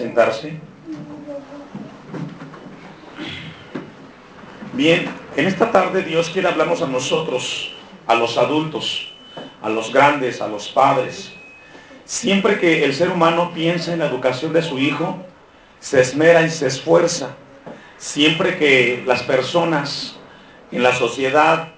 sentarse. Bien, en esta tarde Dios quiere hablarnos a nosotros, a los adultos, a los grandes, a los padres. Siempre que el ser humano piensa en la educación de su hijo, se esmera y se esfuerza. Siempre que las personas en la sociedad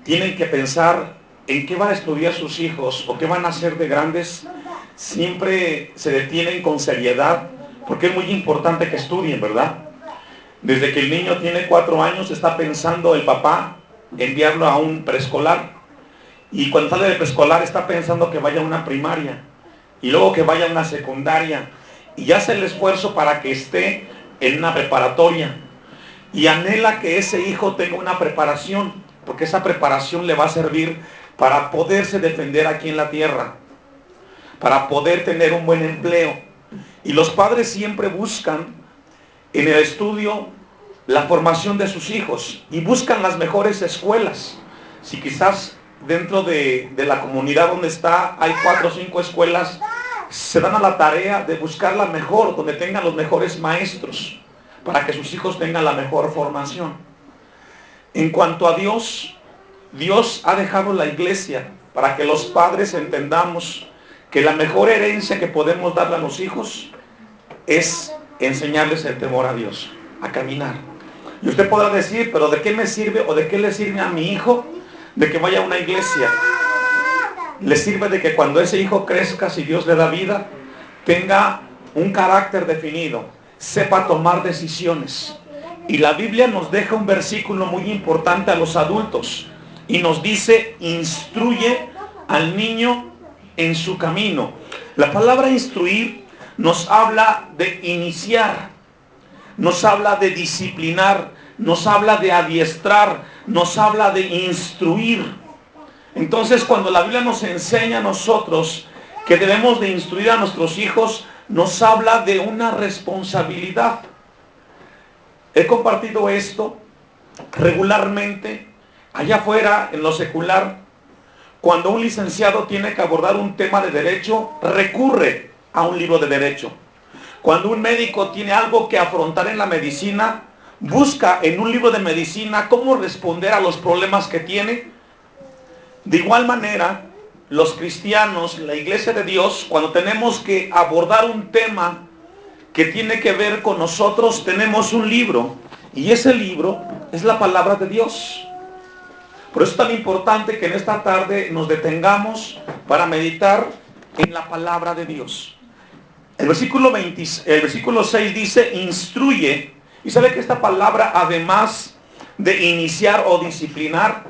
tienen que pensar en qué van a estudiar sus hijos o qué van a hacer de grandes, siempre se detienen con seriedad, porque es muy importante que estudien, ¿verdad? Desde que el niño tiene 4 años está pensando el papá enviarlo a un preescolar, y cuando sale del preescolar está pensando que vaya a una primaria y luego que vaya a una secundaria, y hace el esfuerzo para que esté en una preparatoria, y anhela que ese hijo tenga una preparación, porque esa preparación le va a servir para poderse defender aquí en la tierra, para poder tener un buen empleo. Y los padres siempre buscan en el estudio la formación de sus hijos y buscan las mejores escuelas. Si quizás dentro de la comunidad donde está hay 4 o 5 escuelas, se dan a la tarea de buscar la mejor, donde tengan los mejores maestros, para que sus hijos tengan la mejor formación. En cuanto a Dios, Dios ha dejado la iglesia para que los padres entendamos que la mejor herencia que podemos darle a los hijos es enseñarles el temor a Dios, a caminar. Y usted podrá decir, pero ¿de qué me sirve o de qué le sirve a mi hijo de que vaya a una iglesia? Le sirve de que cuando ese hijo crezca, si Dios le da vida, tenga un carácter definido, sepa tomar decisiones. Y la Biblia nos deja un versículo muy importante a los adultos y nos dice: instruye al niño en su camino. La palabra instruir nos habla de iniciar, nos habla de disciplinar, nos habla de adiestrar, nos habla de instruir. Entonces, cuando la Biblia nos enseña a nosotros que debemos de instruir a nuestros hijos, nos habla de una responsabilidad. He compartido esto regularmente allá afuera en lo secular. Cuando un licenciado tiene que abordar un tema de derecho, recurre a un libro de derecho. Cuando un médico tiene algo que afrontar en la medicina, busca en un libro de medicina cómo responder a los problemas que tiene. De igual manera, los cristianos, la iglesia de Dios, cuando tenemos que abordar un tema que tiene que ver con nosotros, tenemos un libro, y ese libro es la palabra de Dios. Por eso es tan importante que en esta tarde nos detengamos para meditar en la palabra de Dios. El versículo 6 dice: instruye. Y sabe que esta palabra, además de iniciar o disciplinar,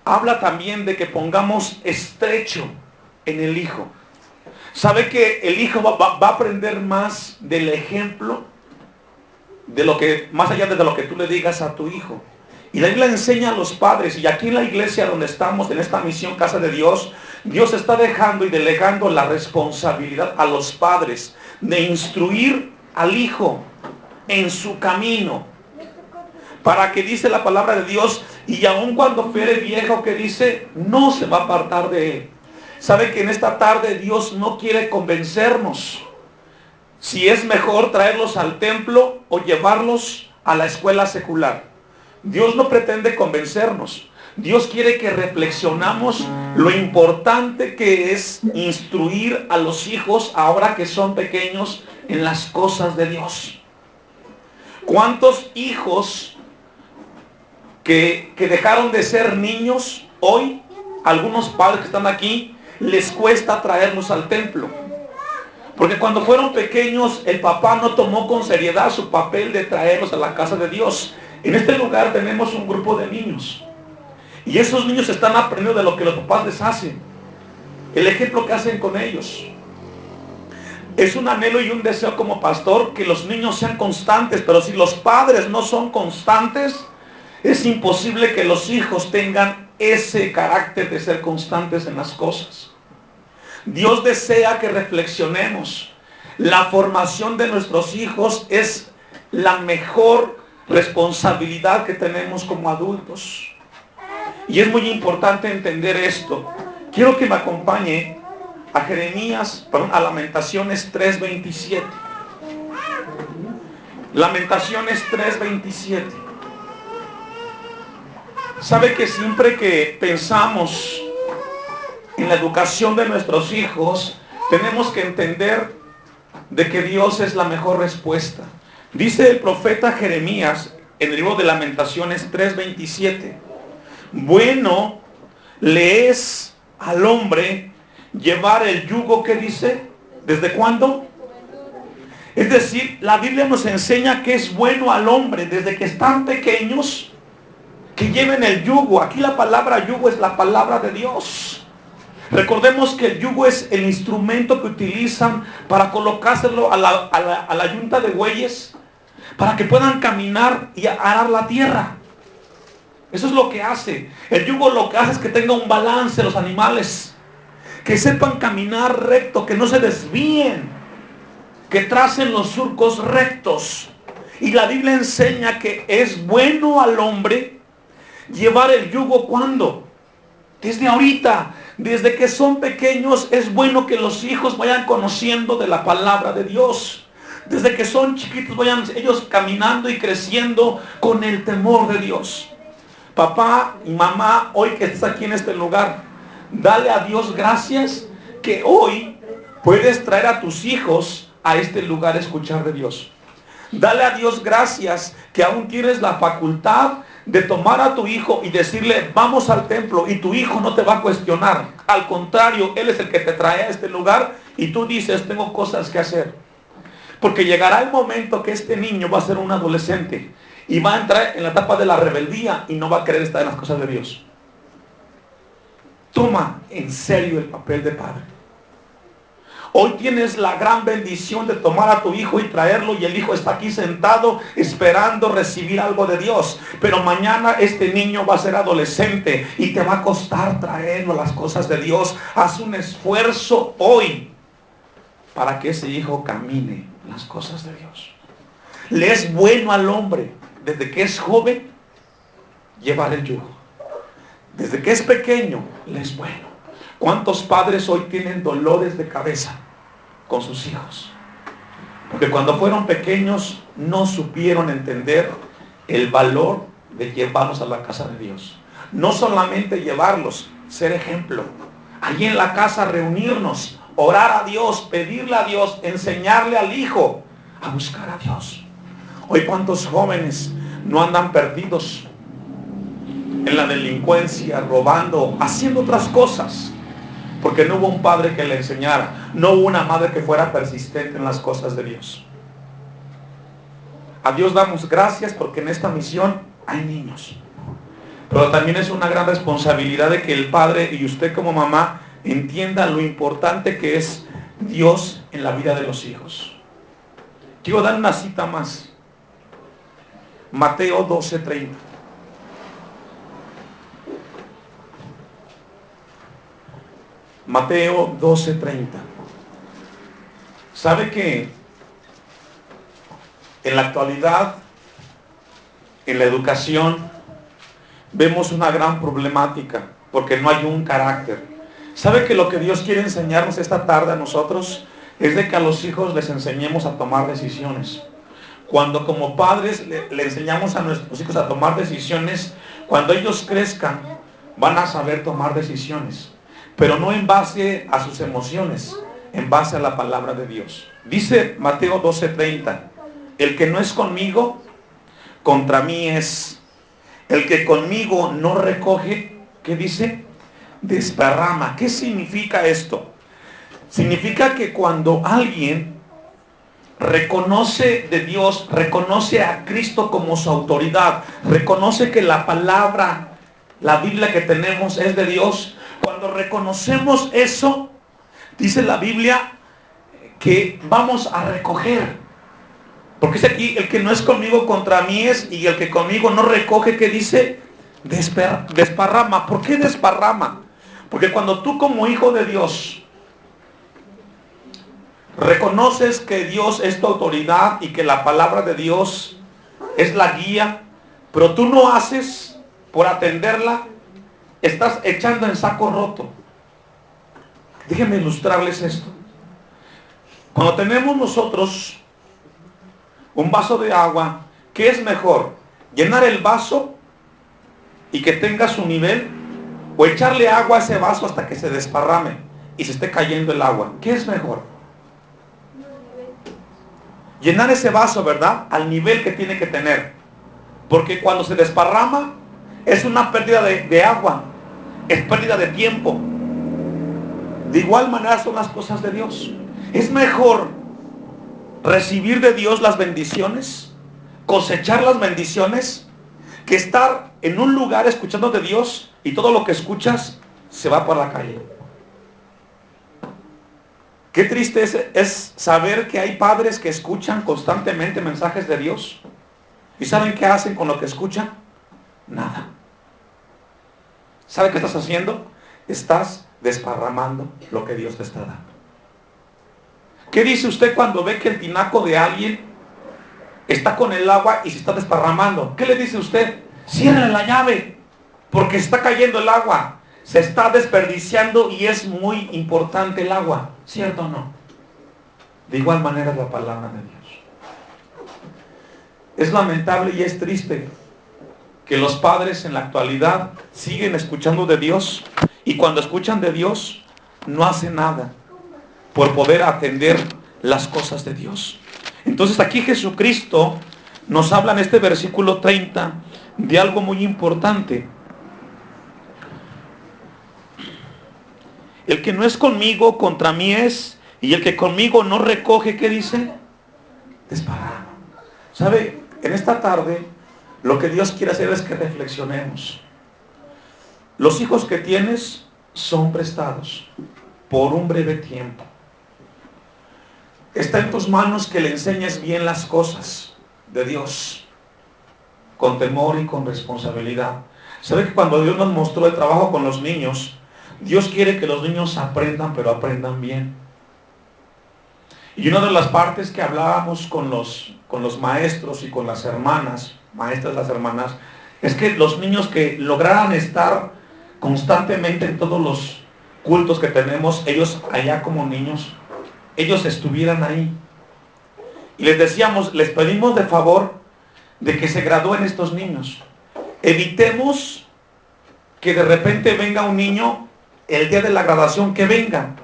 habla también de que pongamos estrecho en el hijo. Sabe que el hijo va a aprender más del ejemplo, más allá de lo que tú le digas a tu hijo. Y la Biblia enseña a los padres, y aquí en la iglesia donde estamos, en esta misión Casa de Dios, Dios está dejando y delegando la responsabilidad a los padres de instruir al hijo en su camino, para que, dice la palabra de Dios, y aun cuando fuere viejo, que dice, no se va a apartar de él. Sabe que en esta tarde Dios no quiere convencernos si es mejor traerlos al templo o llevarlos a la escuela secular. Dios no pretende convencernos. Dios quiere que reflexionamos lo importante que es instruir a los hijos ahora que son pequeños en las cosas de Dios. ¿Cuántos hijos que dejaron de ser niños hoy, algunos padres que están aquí, les cuesta traerlos al templo? Porque cuando fueron pequeños, el papá no tomó con seriedad su papel de traerlos a la casa de Dios. En este lugar tenemos un grupo de niños, y esos niños están aprendiendo de lo que los papás les hacen, el ejemplo que hacen con ellos. Es un anhelo y un deseo como pastor que los niños sean constantes, pero si los padres no son constantes, es imposible que los hijos tengan ese carácter de ser constantes en las cosas. Dios desea que reflexionemos. La formación de nuestros hijos es la mejor responsabilidad que tenemos como adultos. Y es muy importante entender esto. Quiero que me acompañe a Lamentaciones 3:27. Lamentaciones 3:27. Sabe que siempre que pensamos en la educación de nuestros hijos, tenemos que entender de que Dios es la mejor respuesta. Dice el profeta Jeremías en el libro de Lamentaciones 3:27: bueno le es al hombre llevar el yugo, ¿qué dice? ¿Desde cuándo? Es decir, la Biblia nos enseña que es bueno al hombre desde que están pequeños que lleven el yugo. Aquí la palabra yugo es la palabra de Dios. Recordemos que el yugo es el instrumento que utilizan para colocárselo a la yunta de bueyes para que puedan caminar y arar la tierra. Eso es lo que hace. El yugo lo que hace es que tenga un balance los animales, que sepan caminar recto, que no se desvíen, que tracen los surcos rectos. Y la Biblia enseña que es bueno al hombre llevar el yugo. ¿Cuándo? Desde ahorita, desde que son pequeños, es bueno que los hijos vayan conociendo de la palabra de Dios. Desde que son chiquitos vayan ellos caminando y creciendo con el temor de Dios. Papá y mamá, hoy que estás aquí en este lugar, dale a Dios gracias que hoy puedes traer a tus hijos a este lugar a escuchar de Dios. Dale a Dios gracias que aún tienes la facultad de tomar a tu hijo y decirle vamos al templo, y tu hijo no te va a cuestionar. Al contrario, él es el que te trae a este lugar y tú dices tengo cosas que hacer. Porque llegará el momento que este niño va a ser un adolescente y va a entrar en la etapa de la rebeldía y no va a querer estar en las cosas de Dios. Toma en serio el papel de padre. Hoy tienes la gran bendición de tomar a tu hijo y traerlo, y el hijo está aquí sentado esperando recibir algo de Dios. Pero mañana este niño va a ser adolescente y te va a costar traerlo a las cosas de Dios. Haz un esfuerzo hoy para que ese hijo camine en las cosas de Dios. Le es bueno al hombre desde que es joven llevar el yugo. Desde que es pequeño le es bueno. ¿Cuántos padres hoy tienen dolores de cabeza con sus hijos? Porque cuando fueron pequeños no supieron entender el valor de llevarlos a la casa de Dios. No solamente llevarlos, ser ejemplo. Allí en la casa reunirnos, orar a Dios, pedirle a Dios, enseñarle al hijo a buscar a Dios. Hoy cuántos jóvenes no andan perdidos en la delincuencia, robando, haciendo otras cosas, porque no hubo un padre que le enseñara, no hubo una madre que fuera persistente en las cosas de Dios. A Dios damos gracias porque en esta misión hay niños, pero también es una gran responsabilidad de que el padre y usted como mamá entiendan lo importante que es Dios en la vida de los hijos. Quiero dar una cita más. Mateo 12:30. Mateo 12:30. ¿Sabe que en la actualidad, en la educación, vemos una gran problemática? Porque no hay un carácter. ¿Sabe que lo que Dios quiere enseñarnos esta tarde a nosotros es de que a los hijos les enseñemos a tomar decisiones? Cuando como padres le enseñamos a nuestros hijos a tomar decisiones, cuando ellos crezcan van a saber tomar decisiones, pero no en base a sus emociones, en base a la palabra de Dios. Dice Mateo 12:30, el que no es conmigo, contra mí es. El que conmigo no recoge, ¿qué dice? Desparrama. ¿Qué significa esto? Significa que cuando alguien reconoce de Dios, reconoce a Cristo como su autoridad, reconoce que la palabra, la Biblia que tenemos es de Dios, cuando reconocemos eso, dice la Biblia que vamos a recoger. Porque es aquí, el que no es conmigo contra mí es, y el que conmigo no recoge, ¿qué dice? Desparrama. ¿Por qué desparrama? Porque cuando tú como hijo de Dios reconoces que Dios es tu autoridad y que la palabra de Dios es la guía, pero tú no haces por atenderla, estás echando en saco roto. Déjenme ilustrarles esto. Cuando tenemos nosotros un vaso de agua, ¿qué es mejor? ¿Llenar el vaso y que tenga su nivel? ¿O echarle agua a ese vaso hasta que se desparrame y se esté cayendo el agua? ¿Qué es mejor? Llenar ese vaso, ¿verdad? Al nivel que tiene que tener. Porque cuando se desparrama es una pérdida de agua, es pérdida de tiempo. De igual manera son las cosas de Dios. Es mejor recibir de Dios las bendiciones, cosechar las bendiciones, que estar en un lugar escuchando de Dios y todo lo que escuchas se va por la calle. Qué triste es saber que hay padres que escuchan constantemente mensajes de Dios. ¿Y saben qué hacen con lo que escuchan? Nada. ¿Sabe qué estás haciendo? Estás desparramando lo que Dios te está dando. ¿Qué dice usted cuando ve que el tinaco de alguien está con el agua y se está desparramando? ¿Qué le dice usted? Ciérrale la llave, porque se está cayendo el agua. Se está desperdiciando y es muy importante el agua. ¿Cierto o no? De igual manera es la palabra de Dios. Es lamentable y es triste que los padres en la actualidad siguen escuchando de Dios y cuando escuchan de Dios no hacen nada por poder atender las cosas de Dios. Entonces aquí Jesucristo nos habla en este versículo 30 de algo muy importante. El que no es conmigo, contra mí es, y el que conmigo no recoge, ¿qué dice? Desparrama. ¿Sabe? En esta tarde lo que Dios quiere hacer es que reflexionemos. Los hijos que tienes son prestados por un breve tiempo. Está en tus manos que le enseñes bien las cosas de Dios, con temor y con responsabilidad. ¿Sabe que cuando Dios nos mostró el trabajo con los niños, Dios quiere que los niños aprendan, pero aprendan bien? Y una de las partes que hablábamos con los maestros y con las hermanas, maestras, las hermanas, es que los niños que lograran estar constantemente en todos los cultos que tenemos, ellos allá como niños, ellos estuvieran ahí. Y les decíamos, les pedimos de favor de que se gradúen estos niños. Evitemos que de repente venga un niño el día de la graduación, que venga,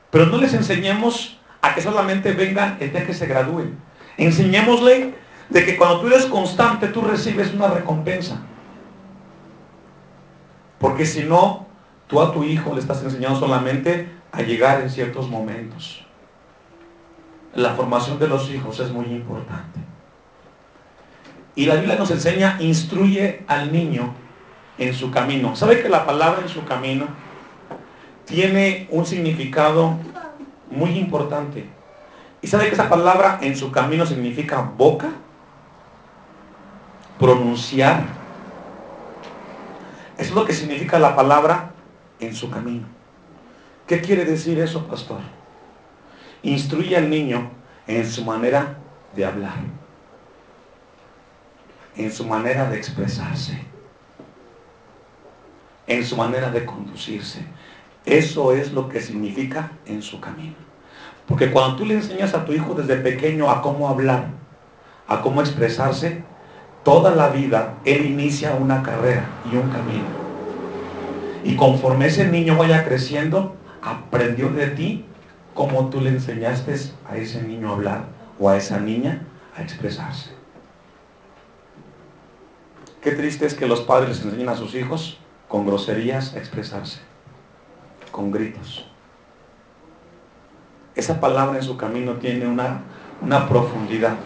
pero no les enseñemos a que solamente vengan el día que se gradúen. Enseñémosle de que cuando tú eres constante, tú recibes una recompensa. Porque si no, tú a tu hijo le estás enseñando solamente a llegar en ciertos momentos. La formación de los hijos es muy importante. Y la Biblia nos enseña, instruye al niño en su camino. ¿Sabe que la palabra en su camino tiene un significado muy importante? ¿Y sabe que esa palabra en su camino significa boca? Pronunciar. Eso es lo que significa la palabra en su camino. ¿Qué quiere decir eso, pastor? Instruye al niño en su manera de hablar, en su manera de expresarse, en su manera de conducirse. Eso es lo que significa en su camino. Porque cuando tú le enseñas a tu hijo desde pequeño a cómo hablar, a cómo expresarse, toda la vida él inicia una carrera y un camino. Y conforme ese niño vaya creciendo, aprendió de ti cómo tú le enseñaste a ese niño a hablar o a esa niña a expresarse. Qué triste es que los padres les enseñen a sus hijos con groserías a expresarse, con gritos. Esa palabra en su camino tiene una profundidad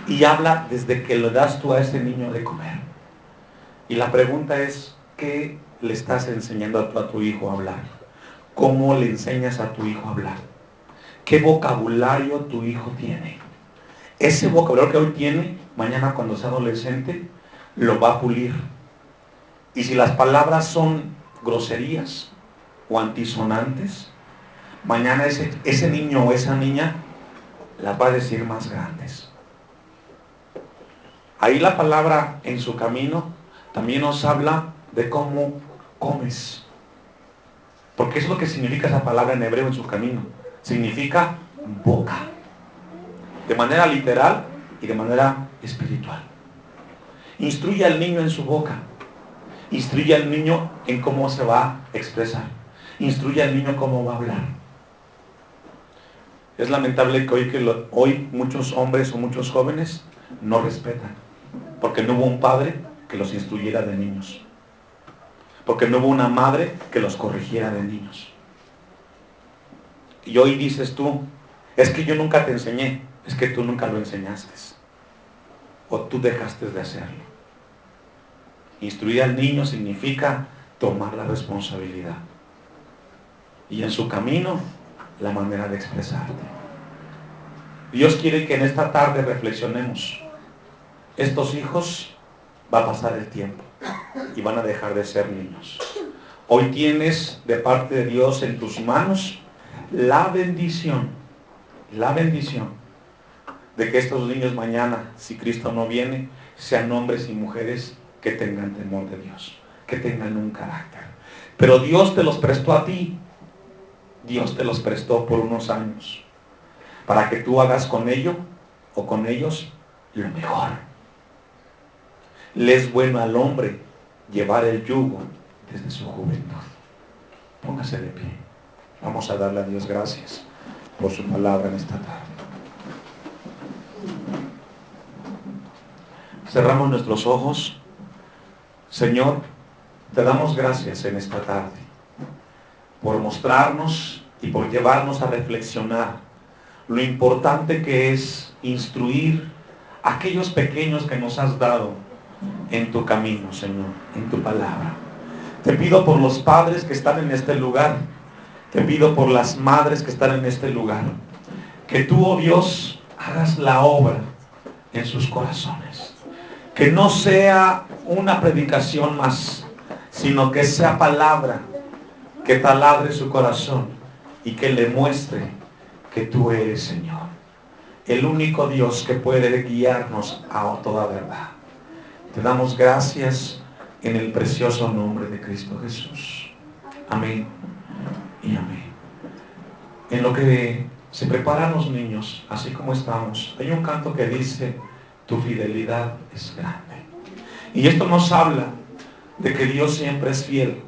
y habla desde que le das tú a ese niño de comer. Y la pregunta es, ¿qué le estás enseñando a tu hijo a hablar? ¿Cómo le enseñas a tu hijo a hablar? ¿Qué vocabulario tu hijo tiene? Ese vocabulario que hoy tiene, mañana cuando sea adolescente, lo va a pulir. Y si las palabras son groserías o antisonantes, mañana ese niño o esa niña las va a decir más grandes. Ahí la palabra en su camino también nos habla de cómo comes. Porque eso es lo que significa esa palabra en hebreo en su camino. Significa boca. De manera literal, y de manera espiritual. Instruye al niño en su boca. Instruye al niño en cómo se va a expresar. Instruye al niño cómo va a hablar. Es lamentable que hoy muchos hombres o muchos jóvenes no respetan, porque no hubo un padre que los instruyera de niños, porque no hubo una madre que los corrigiera de niños. Y hoy dices tú, es que yo nunca te enseñé. Es que tú nunca lo enseñaste, o tú dejaste de hacerlo. Instruir al niño significa tomar la responsabilidad, y en su camino la manera de expresarte. Dios quiere que en esta tarde reflexionemos. Estos hijos va a pasar el tiempo y van a dejar de ser niños. Hoy tienes de parte de Dios en tus manos la bendición de que estos niños mañana, si Cristo no viene, sean hombres y mujeres que tengan temor de Dios, que tengan un carácter. Pero Dios te los prestó a ti. Dios te los prestó por unos años, para que tú hagas con ello o con ellos lo mejor. Le es bueno al hombre llevar el yugo desde su juventud. Póngase de pie. Vamos a darle a Dios gracias por su palabra en esta tarde. Cerramos nuestros ojos. Señor, te damos gracias en esta tarde por mostrarnos y por llevarnos a reflexionar lo importante que es instruir a aquellos pequeños que nos has dado en tu camino, Señor, en tu palabra. Te pido por los padres que están en este lugar. Te pido por las madres que están en este lugar. Que tú, oh Dios, hagas la obra en sus corazones. Que no sea una predicación más, sino que sea palabra que taladre su corazón y que le muestre que tú eres, Señor, el único Dios que puede guiarnos a toda verdad. Te damos gracias en el precioso nombre de Cristo Jesús. Amén y amén. En lo que se preparan los niños, así como estamos, hay un canto que dice: tu fidelidad es grande. Y esto nos habla de que Dios siempre es fiel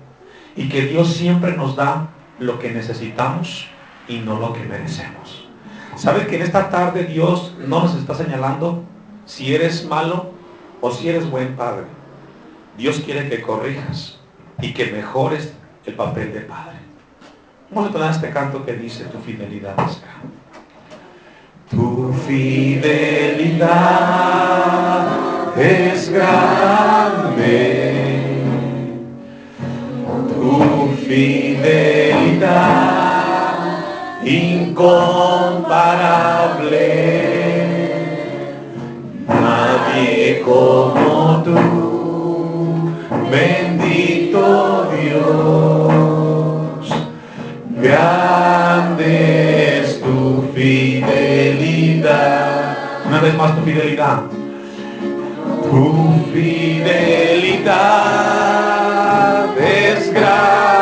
y que Dios siempre nos da lo que necesitamos y no lo que merecemos. ¿Sabe que en esta tarde Dios no nos está señalando si eres malo o si eres buen padre? Dios quiere que corrijas y que mejores el papel de padre. Vamos a tomar este canto que dice: tu fidelidad es grande. Tu fidelidad es grande, tu fidelidad incomparable, nadie como tú, bendito Dios, grande es tu fidelidad. Una vez más, tu fidelidad. Tu fidelidad es grande.